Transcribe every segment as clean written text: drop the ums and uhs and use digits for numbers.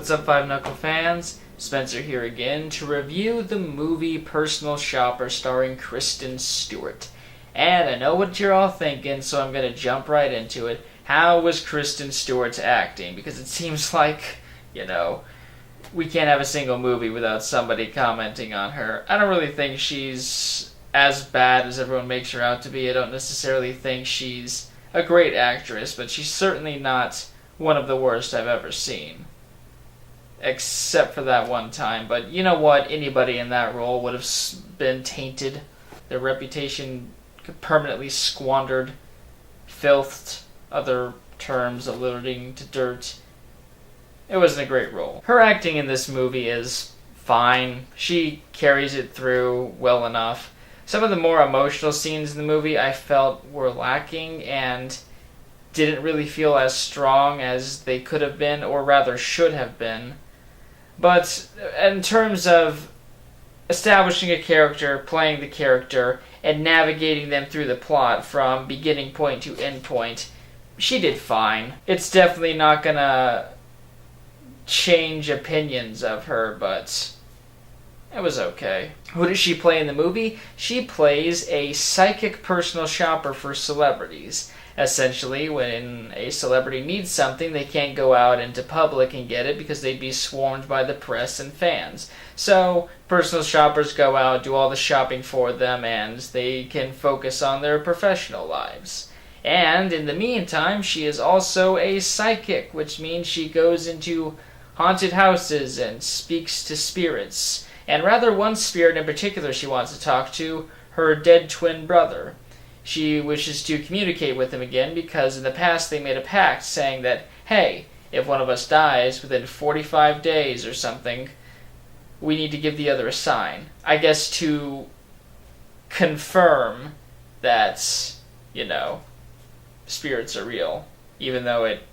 What's up, Five Knuckle fans? Spencer here again to review the movie Personal Shopper starring Kristen Stewart. And I know what you're all thinking, so I'm going to jump right into it. How was Kristen Stewart's acting? Because it seems like, we can't have a single movie without somebody commenting on her. I don't really think she's as bad as everyone makes her out to be. I don't necessarily think she's a great actress, but she's certainly not one of the worst I've ever seen. Except for that one time. But you know what? Anybody in that role would have been tainted. Their reputation permanently squandered. Filthed. Other terms alluding to dirt. It wasn't a great role. Her acting in this movie is fine. She carries it through well enough. Some of the more emotional scenes in the movie I felt were lacking and didn't really feel as strong as they could have been, or rather should have been. But in terms of establishing a character, playing the character, and navigating them through the plot from beginning point to end point, she did fine. It's definitely not gonna change opinions of her, but it was okay. Who does she play in the movie? She plays a psychic personal shopper for celebrities. Essentially, when a celebrity needs something, they can't go out into public and get it because they'd be swarmed by the press and fans. So, personal shoppers go out, do all the shopping for them, and they can focus on their professional lives. And in the meantime, she is also a psychic, which means she goes into haunted houses and speaks to spirits. And rather one spirit in particular she wants to talk to, her dead twin brother. She wishes to communicate with him again because in the past they made a pact saying that, hey, if one of us dies within 45 days or something, we need to give the other a sign. I guess to confirm that, spirits are real. Even though it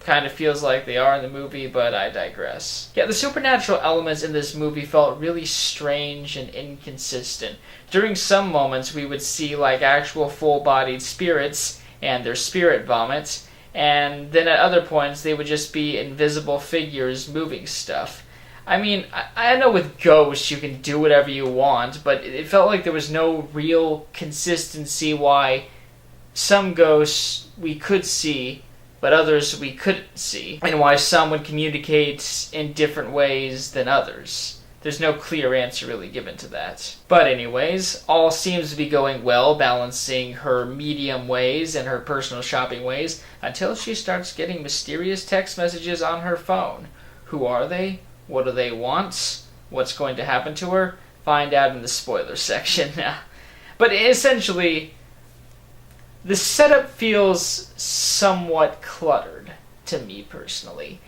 kind of feels like they are in the movie, but I digress. Yeah, the supernatural elements in this movie felt really strange and inconsistent. During some moments, we would see like actual full-bodied spirits and their spirit vomit, and then at other points, they would just be invisible figures moving stuff. I mean, I know with ghosts you can do whatever you want, but it felt like there was no real consistency why some ghosts we could see but others we couldn't see, and why some would communicate in different ways than others. There's no clear answer really given to that. But anyways, all seems to be going well, balancing her medium ways and her personal shopping ways, until she starts getting mysterious text messages on her phone. Who are they? What do they want? What's going to happen to her? Find out in the spoiler section. But essentially, the setup feels somewhat cluttered to me personally.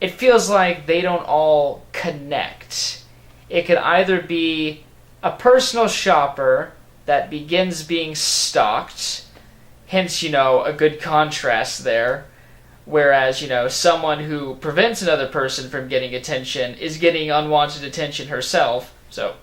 It feels like they don't all connect. It could either be a personal shopper that begins being stalked, hence, a good contrast there, whereas, someone who prevents another person from getting attention is getting unwanted attention herself, so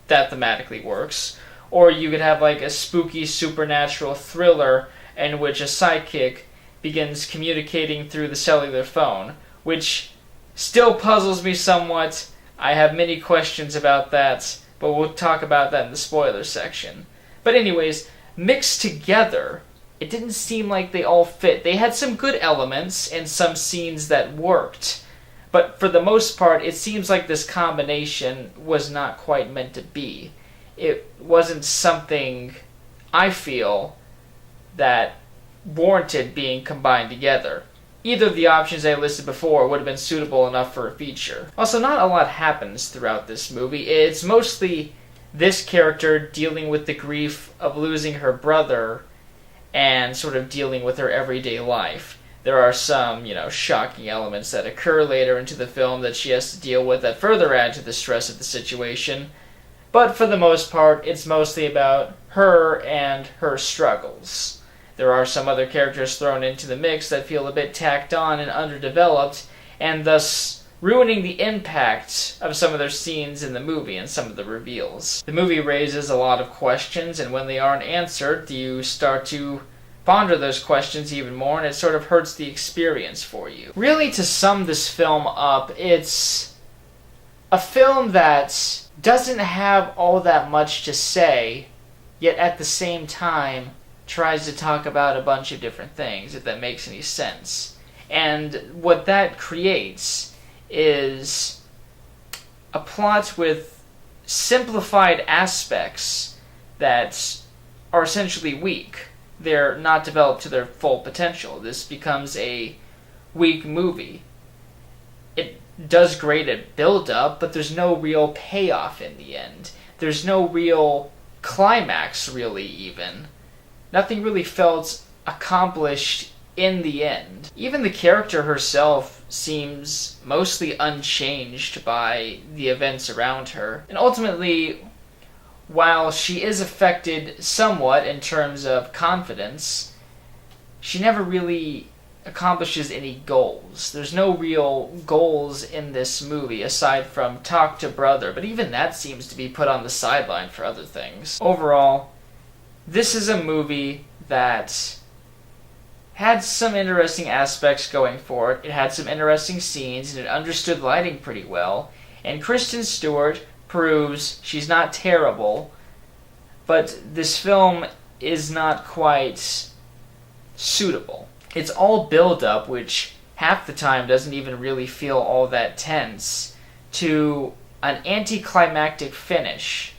that thematically works. Or you could have like a spooky supernatural thriller in which a psychic begins communicating through the cellular phone, which still puzzles me somewhat. I have many questions about that, but we'll talk about that in the spoiler section. But anyways, mixed together, it didn't seem like they all fit. They had some good elements and some scenes that worked, but for the most part, it seems like this combination was not quite meant to be. It wasn't something, I feel, that warranted being combined together. Either of the options I listed before would have been suitable enough for a feature. Also, not a lot happens throughout this movie. It's mostly this character dealing with the grief of losing her brother and sort of dealing with her everyday life. There are some, shocking elements that occur later into the film that she has to deal with that further add to the stress of the situation. But for the most part, it's mostly about her and her struggles. There are some other characters thrown into the mix that feel a bit tacked on and underdeveloped, and thus ruining the impact of some of their scenes in the movie and some of the reveals. The movie raises a lot of questions, and when they aren't answered, you start to ponder those questions even more, and it sort of hurts the experience for you. Really, to sum this film up, it's a film that doesn't have all that much to say, yet at the same time tries to talk about a bunch of different things, if that makes any sense. And what that creates is a plot with simplified aspects that are essentially weak. They're not developed to their full potential. This becomes a weak movie. It does great at build-up, but there's no real payoff in the end. There's no real climax, really, even. Nothing really felt accomplished in the end. Even the character herself seems mostly unchanged by the events around her. And ultimately, while she is affected somewhat in terms of confidence, she never really accomplishes any goals. There's no real goals in this movie aside from talk to brother, but even that seems to be put on the sideline for other things. Overall, this is a movie that had some interesting aspects going for it. It had some interesting scenes, and it understood lighting pretty well. And Kristen Stewart proves she's not terrible, but this film is not quite suitable. It's all build-up, which half the time doesn't even really feel all that tense, to an anticlimactic finish.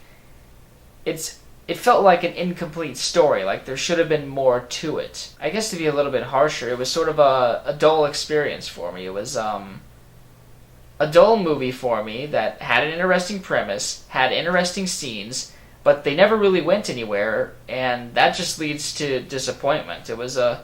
It felt like an incomplete story, like there should have been more to it. I guess to be a little bit harsher, it was sort of a dull experience for me. It was a dull movie for me that had an interesting premise, had interesting scenes, but they never really went anywhere, and that just leads to disappointment. It was a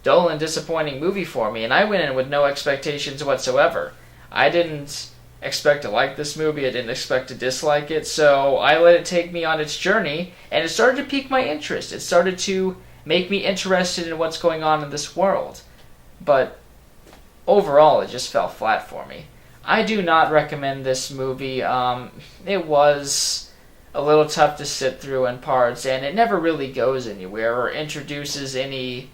dull and disappointing movie for me, and I went in with no expectations whatsoever. I didn't expect to like this movie, I didn't expect to dislike it, so I let it take me on its journey, and it started to pique my interest. It started to make me interested in what's going on in this world. But overall, it just fell flat for me. I do not recommend this movie. It was a little tough to sit through in parts, and it never really goes anywhere or introduces any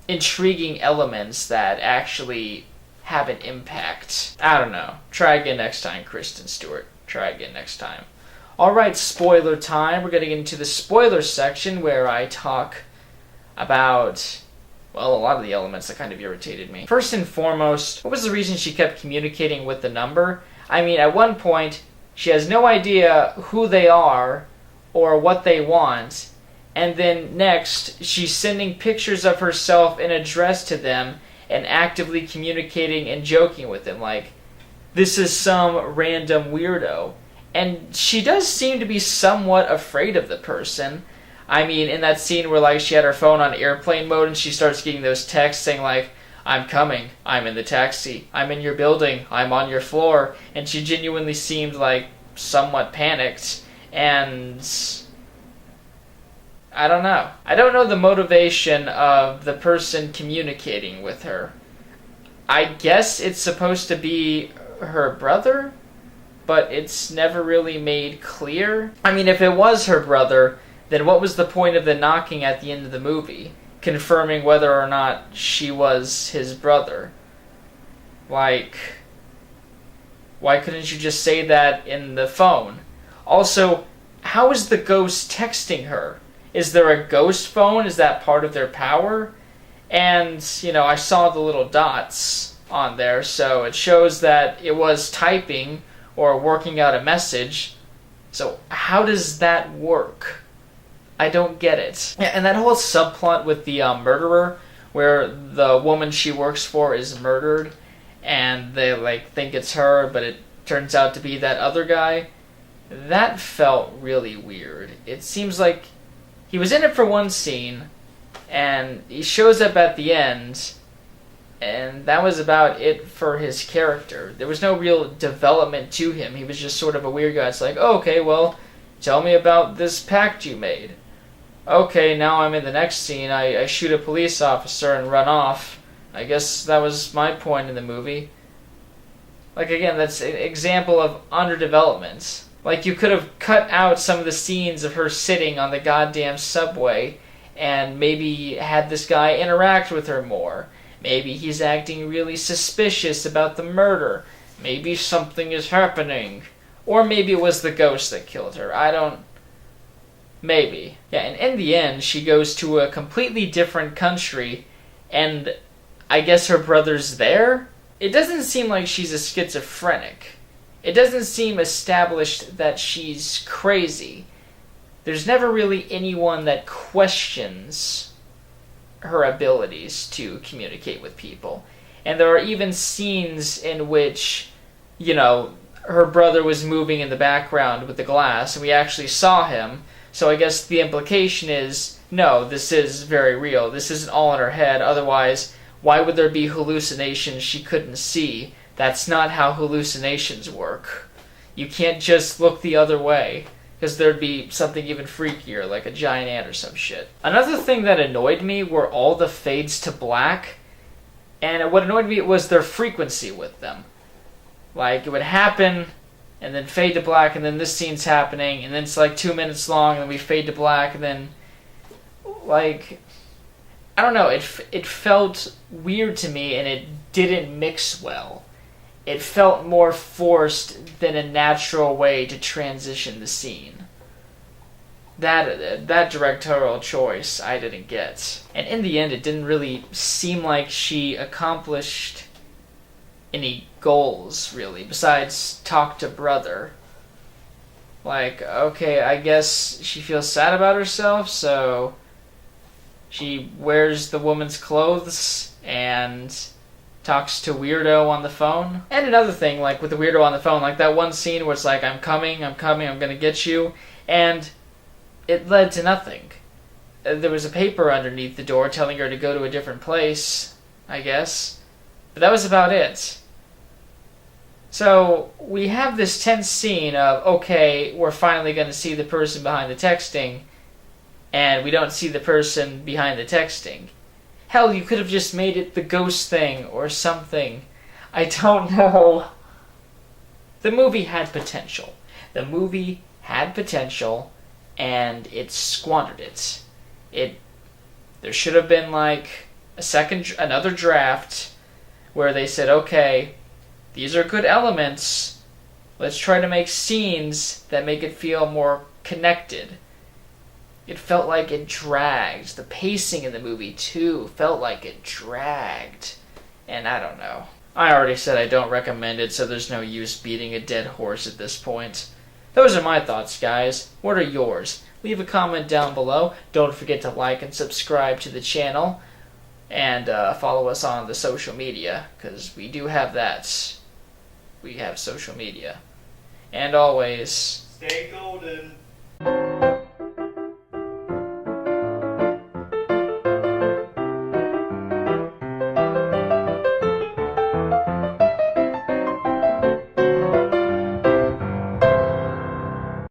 intriguing elements that actually have an impact. I don't know. Try again next time, Kristen Stewart. Try again next time. Alright, spoiler time. We're getting into the spoiler section where I talk about, well, a lot of the elements that kind of irritated me. First and foremost, what was the reason she kept communicating with the number? I mean, at one point, she has no idea who they are or what they want, and then next, she's sending pictures of herself in a dress to them and actively communicating and joking with them, like, this is some random weirdo. And she does seem to be somewhat afraid of the person. I mean, in that scene where, like, she had her phone on airplane mode and she starts getting those texts saying, like, I'm coming, I'm in the taxi, I'm in your building, I'm on your floor, and she genuinely seemed, like, somewhat panicked, and I don't know. I don't know the motivation of the person communicating with her. I guess it's supposed to be her brother, but it's never really made clear. I mean, if it was her brother, then what was the point of the knocking at the end of the movie, confirming whether or not she was his brother? Like, why couldn't you just say that in the phone? Also, how is the ghost texting her? Is there a ghost phone? Is that part of their power? And, you know, I saw the little dots on there, so it shows that it was typing or working out a message. So how does that work? I don't get it. Yeah, and that whole subplot with the murderer, where the woman she works for is murdered, and they, like, think it's her, but it turns out to be that other guy, that felt really weird. It seems like he was in it for one scene, and he shows up at the end, and that was about it for his character. There was no real development to him. He was just sort of a weird guy. It's like, oh, okay, well, tell me about this pact you made. Okay, now I'm in the next scene. I shoot a police officer and run off. I guess that was my point in the movie. Like, again, that's an example of underdevelopment. Like, you could have cut out some of the scenes of her sitting on the goddamn subway and maybe had this guy interact with her more. Maybe he's acting really suspicious about the murder. Maybe something is happening. Or maybe it was the ghost that killed her. Maybe. Yeah, and in the end, she goes to a completely different country, and I guess her brother's there? It doesn't seem like she's a schizophrenic. It doesn't seem established that she's crazy. There's never really anyone that questions her abilities to communicate with people. And there are even scenes in which, her brother was moving in the background with the glass, and we actually saw him. So I guess the implication is, no, this is very real. This isn't all in her head. Otherwise, why would there be hallucinations she couldn't see? That's not how hallucinations work. You can't just look the other way, because there'd be something even freakier, like a giant ant or some shit. Another thing that annoyed me were all the fades to black, and what annoyed me was their frequency with them. Like, it would happen, and then fade to black, and then this scene's happening, and then it's like 2 minutes long, and then we fade to black, and then, like, I don't know, it felt weird to me, and it didn't mix well. It felt more forced than a natural way to transition the scene. That directorial choice I didn't get. And in the end, it didn't really seem like she accomplished any goals, really, besides talk to brother. Like, okay, I guess she feels sad about herself, so she wears the woman's clothes and talks to weirdo on the phone. And another thing, like with the weirdo on the phone, like that one scene where it's like, I'm coming, I'm gonna get you, and it led to nothing. There was a paper underneath the door telling her to go to a different place, I guess. But that was about it. So, we have this tense scene of, okay, we're finally going to see the person behind the texting, and we don't see the person behind the texting. Hell, you could have just made it the ghost thing or something. I don't know. The movie had potential. And it squandered it. There should have been like another draft where they said, okay, these are good elements. Let's try to make scenes that make it feel more connected. It felt like it dragged. The pacing in the movie, too, felt like it dragged. And I don't know. I already said I don't recommend it, so there's no use beating a dead horse at this point. Those are my thoughts, guys. What are yours? Leave a comment down below. Don't forget to like and subscribe to the channel. And follow us on the social media, because we do have that. We have social media. And always, stay golden.